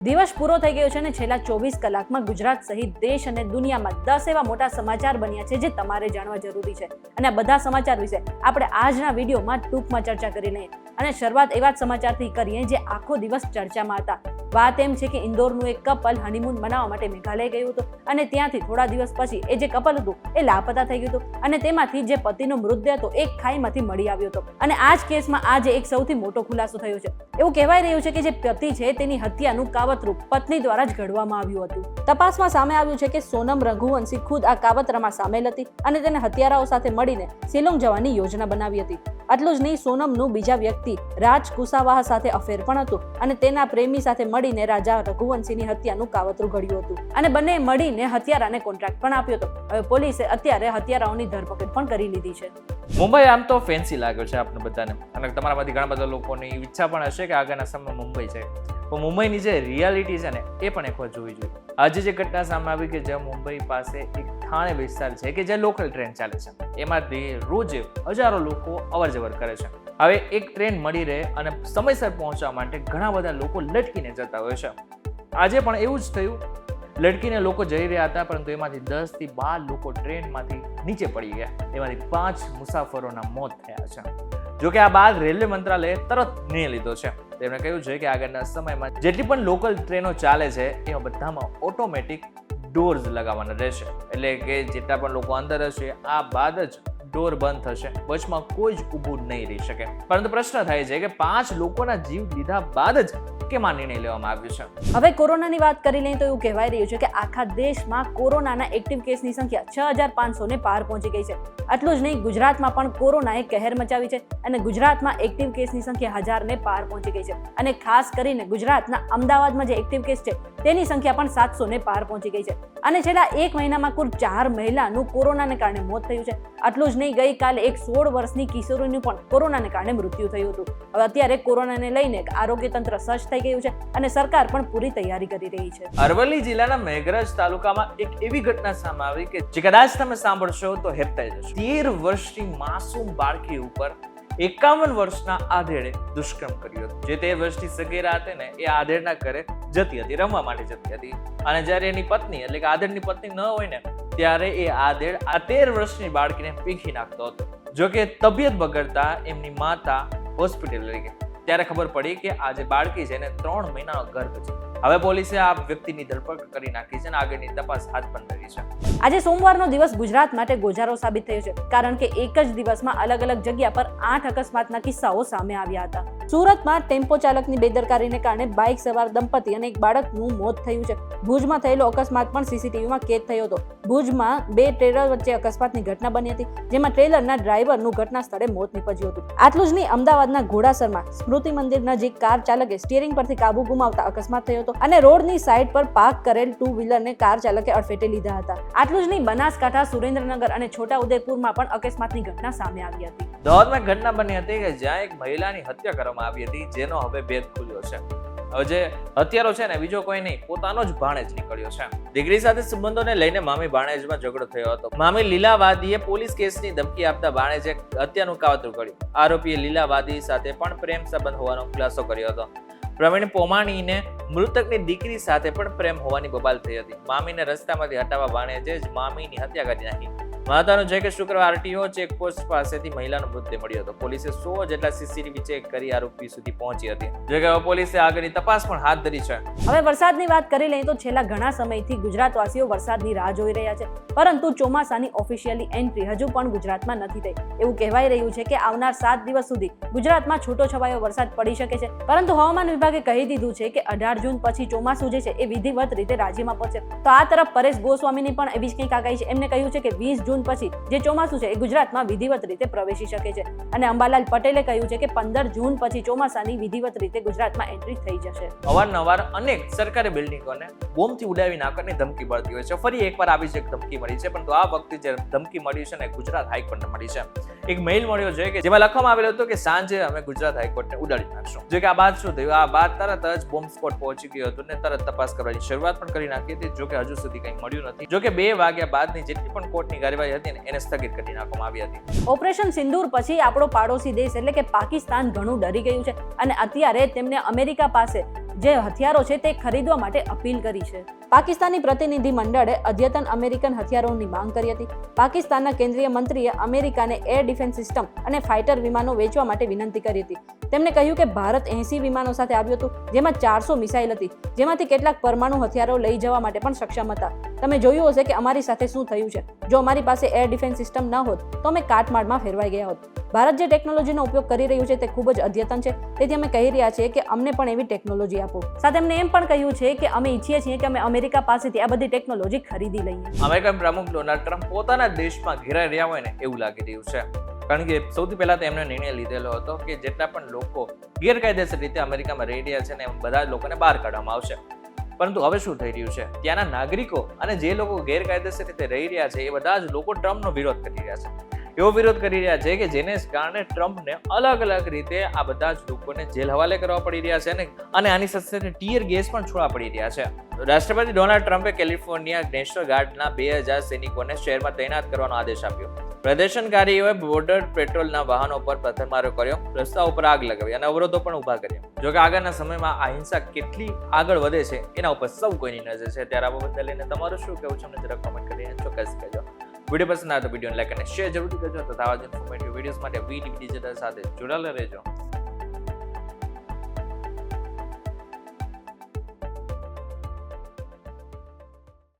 દિવસ પૂરો થઈ ગયો છે અને છેલ્લા 24 કલાકમાં ગુજરાત સહિત દેશ અને દુનિયામાં 10 એવા મોટા સમાચાર બન્યા છે જે તમારે જાણવા જરૂરી છે અને આ બધા સમાચાર વિશે આપણે આજના વિડીયોમાં ટૂંકમાં ચર્ચા કરી લઈએ અને શરૂઆત એવા જ સમાચારથી કરીએ જે આખો દિવસ ચર્ચામાં હતા. વાત એમ છે કે ઇન્દોરનું એક કપલ હનીમૂન મનાવવા માટે મેઘાલય ગયું હતું અને ત્યાંથી થોડા દિવસ પછી એ જે કપલ હતું એ લાપતા થઈ ગયું હતું અને તેમાંથી જે પતિનો મૃતદેહ હતો એક ખાઈમાંથી મળી આવ્યો હતો અને આ જ કેસમાં આજે એક સૌથી મોટો ખુલાસો થયો છે. એવું કહેવાય રહ્યું છે કે જે પતિ છે તેની હત્યાનું કાવતરું પત્ની દ્વારા જ ઘડવામાં આવ્યું હતું. તપાસમાં સામે આવ્યું છે કે સોનમ રઘુવંશી ખુદ આ કાવતરામાં સામેલ હતી અને તેને હત્યારાઓ સાથે મળીને શિલોંગ જવાની યોજના બનાવી હતી. આટલું જ નહીં, સોનમનું બીજા વ્યક્તિ રાજ કુશાવાહ સાથે અફેર પણ હતું અને તેના પ્રેમી સાથે મળીને રાજા રઘુવંશીની હત્યાનું કાવતરું ઘડ્યું હતું અને બંને મળીને હત્યારાને કોન્ટ્રાક્ટ પણ આપ્યો હતો. હવે પોલીસે અત્યારે હત્યારાઓની ધરપકડ પણ કરી લીધી છે. મુંબઈ આમ તો ફેન્સી લાગ્યો છે આપણને બધાને અને તમારામાંથી ઘણા બધા લોકોની ઈચ્છા પણ હશે કે આગળના સમયમાં મુંબઈ છે, પણ મુંબઈની જે રિયાલિટી છે ને એ પણ એકવાર જોવી જોઈએ. આજે જે ઘટના સામે આવી કે જ્યાં મુંબઈ પાસે એક થાણે વિસ્તાર છે કે જ્યાં લોકલ ટ્રેન ચાલે છે, એમાંથી રોજે હજારો લોકો અવર જવર કરે છે. હવે એક ટ્રેન મળી રહે અને સમયસર પહોંચવા માટે ઘણા બધા લોકો લટકીને જતા હોય છે. આજે પણ એવું જ થયું. લટકીને લોકો જઈ રહ્યા હતા, પરંતુ એમાંથી 10 થી 12 લોકો ટ્રેનમાંથી નીચે પડી ગયા. એમાંથી 5 મુસાફરોના મોત થયા છે. જોકે આ બાદ રેલવે મંત્રાલયે તરત નિર્ણય લીધો છે. તેમણે કહ્યું છે કે આગળના સમયમાં જેટલી પણ લોકલ ટ્રેનો ચાલે છે એમાં બધામાં ઓટોમેટિક ડોર્સ લગાવવાના રહેશે, એટલે કે જેટલા પણ લોકો અંદર હશે આ બાદ જ ડોર બંધ થશે, બસમાં કોઈ જ ઊભું નહીં રહી શકે. પરંતુ પ્રશ્ન થાય છે કે 5 લોકોના જીવ લીધા બાદ જ કેમ આ નિર્ણય લેવામાં આવ્યો છે? હવે કોરોનાની વાત કરી લઈએ તો એવું કહેવાય રહ્યું છે કે આખા દેશમાં કોરોનાના એક્ટિવ કેસની સંખ્યા 6500 ને પાર પહોંચી ગઈ છે. આટલું જ નહીં, ગુજરાતમાં પણ કોરોનાએ કહેર મચાવી છે અને ગુજરાતમાં એક્ટિવ કેસની સંખ્યા 1000 ને પાર પહોંચી ગઈ છે અને ખાસ કરીને ગુજરાતના અમદાવાદમાં જે એક્ટિવ કેસ છે તેની સંખ્યા પણ 700 ને પાર પહોંચી ગઈ છે અને છેલ્લા એક મહિનામાં કુલ 4 મહિલાનું કોરોનાને કારણે મોત થયું છે. આટલું જ નહીં, ગઈકાલે એક 16 વર્ષની કિશોરીનું પણ કોરોનાને કારણે મૃત્યુ થયું હતું. હવે અત્યારે કોરોનાને લઈને આરોગ્ય તંત્ર સજ્જ થઈ ગયું છે અને સરકાર પણ પૂરી તૈયારી કરી રહી છે. અરવલ્લી જિલ્લાના મેઘરજ તાલુકામાં એક એવી ઘટના સામે આવી કે જે કદાચ તમે સાંભળશો તો હેપતાઈ જશો. 13 વર્ષની માસૂમ બાળકી ઉપર 51 વર્ષના આધેડે દુષ્કર્મ કર્યું હતું. જે 13 વર્ષની સગીરા હતી ને એ આધેડના ઘરે જતી હતી, રમવા માટે જતી હતી અને જ્યારે એની પત્ની એટલે કે આધેડની પત્ની ન હોય ને ત્યારે એ આધેડ આ 13 વર્ષની બાળકીને પીખી નાખતો હતો. જોકે તબિયત બગડતા એમની માતા હોસ્પિટલ લઈ ગઈ. ત્યારે ખબર પડી કે આ જે બાળકી છે એને 3 મહિનાનો ગર્ભ છે. હવે પોલીસે આ વ્યક્તિની ધરપકડ કરી નાખી છે અને આગળની તપાસ હાથ પણ ધરી છે. આજે સોમવારનો દિવસ ગુજરાત માટે ગોજારો સાબિત થયો છે, કારણ કે એક જ દિવસમાં અલગ અલગ જગ્યા પર 8 અકસ્માતના કિસ્સાઓ સામે આવ્યા હતા. સુરતમાં ટેમ્પો ચાલકની બેદરકારીને કારણે બાઇક સવાર દંપતી અને એક બાળકનું મોત થયું છે. ભુજમાં થયેલો અકસ્માત પણ સીસીટીવીમાં કેદ થયો હતો. ભુજમાં 2 ટ્રેલર વચ્ચે અકસ્માતની ઘટના બની હતી, જેમાં ટ્રેલરના ડ્રાઈવરનું ઘટના સ્થળે મોત નીપજ્યું હતું. આટલું જ નહીં, અમદાવાદના ઘોડાસરમાં સ્મૃતિ મંદિર નજીક કાર ચાલકે સ્ટીયરિંગ પરથી કાબુ ગુમાવતા અકસ્માત થયો હતો અને રોડની સાઈડ પર પાર્ક કરેલ 2 વ્હીલરને કાર ચાલકે અડફેટે લીધા હતા. આટલું જ નહીં, બનાસકાંઠા, સુરેન્દ્રનગર અને છોટાઉદેપુરમાં પણ અકસ્માતની ઘટના સામે આવી હતી. દાહોદમાં ઘટના બની હતી કે જ્યાં એક મહિલાની હત્યા કરવામાં આવી હતી, જેનો હવે ભેદ ખુલ્યો છે. હવે જે હત્યારો છે ને બીજો કોઈ નહીં, પોતાનો જ ભાણેજ નીકળ્યો છે. દીકરી સાથે સંબંધોને લઈને મામી ભાણેજમાં ઝઘડો થયો હતો. મામી લીલાવાદીએ પોલીસ કેસની ધમકી આપતા ભાણેજે હત્યાનું કાવતરું કર્યું. આરોપીએ લીલાવાદી સાથે પણ પ્રેમ સંબંધ હોવાનો ખુલાસો કર્યો હતો. પ્રવીણ પોમાણીને મૃતકની દીકરી સાથે પણ પ્રેમ હોવાની બબાલ થઈ હતી. મામીને રસ્તામાંથી હટાવવા ભાણેજે જ મામીની હત્યા કરી નાખી. મહત્વનું છે કે શુક્રવાર આરટીઓ ચેકપોસ્ટ પાસેથી મહિલાનો મૃતદેહ મળ્યો હતો. પોલીસે 100 જેટલા સીસીટીવી ચેક કરી આરોપી સુધી પહોંચી હતી. જો કે પોલીસે આગળની તપાસ પણ હાથ ધરી છે. હવે વરસાદની વાત કરી લઈએ તો છેલ્લા ઘણા સમયથી ગુજરાતવાસીઓ વરસાદની રાહ જોઈ રહ્યા છે, પરંતુ ચોમાસાની ઓફિશિયલી એન્ટ્રી હજુ પણ ગુજરાતમાં નથી થઈ. એવું કહેવાય રહ્યું છે કે આવનાર 7 દિવસ સુધી ગુજરાતમાં છૂટો છવાયો વરસાદ પડી શકે છે, પરંતુ હવામાન વિભાગે કહી દીધું છે કે 18 જૂન પછી ચોમાસું જે છે એ વિધિવત રીતે રાજ્યમાં પહોંચે. તો આ તરફ પરેશ ગોસ્વામીની પણ એવી જ કંઈક આગાહી છે. એમને કહ્યું છે કે 20 જૂન પછી જે ચોમાસું છે એ ગુજરાતમાં વિધિવત રીતે પ્રવેશી શકે છે અને અંબાલાલ પટેલે કહ્યું છે કે 15 જૂન પછી ચોમાસાની વિધિવત રીતે ગુજરાતમાં એન્ટ્રી થઈ જશે. અવારનવાર અનેક સરકારી બિલ્ડિંગોને બોમ્બથી ઉડાવી નાખવાની ધમકી મળતી હોય છે. ફરી એકવાર આવી જ એક ધમકી મળી છે, પરંતુ આ વખતે જે ધમકી મળી છે ને ગુજરાત હાઈકોર્ટને મળી છે. એક મેઇલ મળ્યો છે કે જેમાં લખવામાં આવેલું હતું કે સાંજે અમે ગુજરાત હાઈકોર્ટને ઉડાડી નાખશું. જો કે આ બાદ શું થયું? આ બાદ તરત જ બોમ્બ સ્કોટ પહોંચી ગયો હતો ને તરત તપાસ કરવાની શરૂઆત પણ કરી નાખી હતી. જો કે હજુ સુધી કંઈ મળ્યું નથી. જો કે 2 વાગ્યા બાદની જેટલી પણ કોર્ટની કાર્યવાહી હતી ને એને સ્થગિત કરી નાખવામાં આવી હતી. ઓપરેશન સિંદૂર પછી આપણો પાડોશી દેશ એટલે કે પાકિસ્તાન ઘણું ડરી ગયું છે અને અત્યારે તેમને અમેરિકા પાસે જે હથિયારો છે તે ખરીદવા માટે અપીલ કરી છે. પાકિસ્તાની પ્રતિનિધિ મંડળે અદ્યતન અમેરિકન હથિયારોની માંગ કરી હતી. પાકિસ્તાનના કેન્દ્રીય મંત્રીએ અમેરિકાને એર ડિફેન્સ સિસ્ટમ અને ફાઇટર વિમાનો વેચવા માટે વિનંતી કરી હતી. તેમણે કહ્યું કે ભારત 80 વિમાનો સાથે આવ્યું હતું, જેમાં 400 મિસાઇલ હતી, જેમાંથી કેટલાક પરમાણુ હથિયારો લઈ જવા માટે પણ સક્ષમ હતા. તમે જોયું હશે કે અમારી સાથે શું થયું છે. જો અમારી પાસે એર ડિફેન્સ સિસ્ટમ ન હોત તો અમે કાટમાળમાં ફેરવાઈ ગયા હોત. ભારત જે ટેકનોલોજીનો ઉપયોગ કરી રહ્યું છે તે ખૂબ જ અદ્યતન છે, તેથી અમે કહી રહ્યા છીએ કે અમને પણ એવી ટેકનોલોજી આપો. સાથે એમને એમ પણ કહ્યું છે કે અમે ઈચ્છીએ છીએ કે અમે અમેરિકા પાસેથી આ બધી ટેકનોલોજી ખરીદી લઈએ. અમેરિકન પ્રમુખ ડોનાલ્ડ ટ્રમ્પ પોતાના દેશમાં ઘેરાઈ રહ્યા હોય ને એવું લાગી રહ્યું છે. કારણ કે સૌથી પહેલા તો એમણે નિર્ણય લીધેલો હતો કે જેટલા પણ લોકો ગેરકાયદેસર રીતે અમેરિકામાં રહી રહ્યા છે ને એમ બધા જ લોકોને બહાર કાઢવામાં આવશે. પરંતુ હવે શું થઈ રહ્યું છે, ત્યાંના નાગરિકો અને જે લોકો ગેરકાયદેસર રીતે રહી રહ્યા છે એ બધા જ લોકો ટ્રમ્પનો વિરોધ કરી રહ્યા છે. એવો વિરોધ કરી રહ્યા છે કે જેને કારણે ટ્રમ્પને અલગ અલગ રીતે આ બધા જ લોકોને જેલ હવાલે કરવા પડી રહ્યા છે અને આની સાથે ટીયર ગેસ પણ છોડવા પડી રહ્યા છે. રાષ્ટ્રપતિ ડોનાલ્ડ ટ્રમ્પે કેલિફોર્નિયા નેશનલ ગાર્ડના 2000 સૈનિકોને શહેરમાં તૈનાત કરવાનો આદેશ આપ્યો. પ્રદર્શનકારીઓએ બોર્ડર પેટ્રોલના વાહનો પર પથ્થરમારો કર્યો, રસ્તા ઉપર આગ લગાવી અને અવરોધો પણ ઉભા કર્યા. જોકે આગળના સમયમાં આ હિંસા કેટલી આગળ વધે છે એના ઉપર સૌ કોઈની નજર છે. ત્યારે આ બાબતને લઈને તમારું શું કહેવું છે અમને જરા કોમેન્ટ કરીને ચોક્કસ કહેજો. વિડીયો પસંદ આવે તો વિડીયોને લાઈક અને શેર જરૂરથી કરજો. તો આવા જ ઇન્ફોર્મેટિવ વિડીયોઝ માટે વીટીવી ડિજિટલ સાથે જોડાયેલા રહેજો.